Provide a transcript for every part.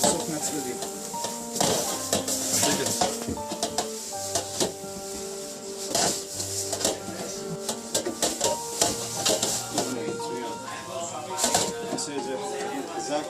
סוף מהצדדים. נעשה את זה חזק.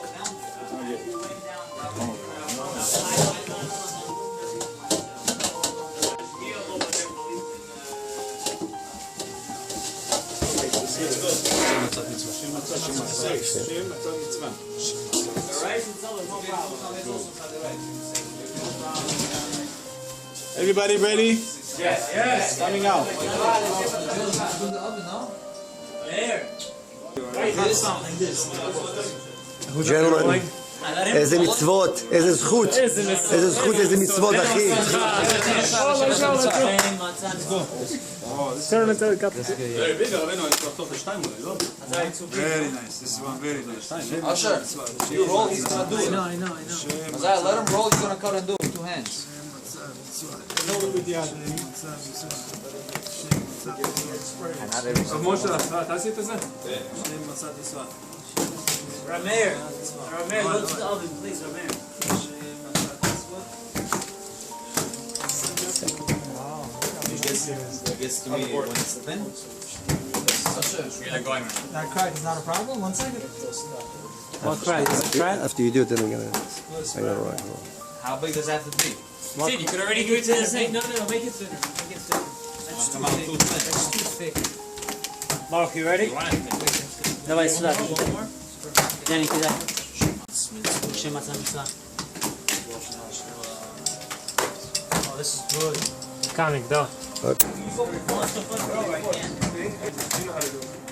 Everybody ready? Yes. Yes. Coming out. Gentlemen, איזה מצוות, איזה זכות, איזה מצוות, אחי. Very nice. This is one very nice. Usher, you roll, he's gonna do it. I know. Mazai, let him roll, he's gonna cut and do it with two hands. Rameir, go to the oven, please, Rameir. It gets to me when it's thin. That crack is not a problem? 1 second. What crack? After you do it, then I'm gonna rock. How big does that have to be? See, you could already do it to the same. No, make it thinner. Make it thinner. That's Come out too thin. too thick. Mark, you ready? Давай сюда. Danny, кидай. Шемаца Митцва. Oh, this is good. Coming, да. Okay. You want to put it right here.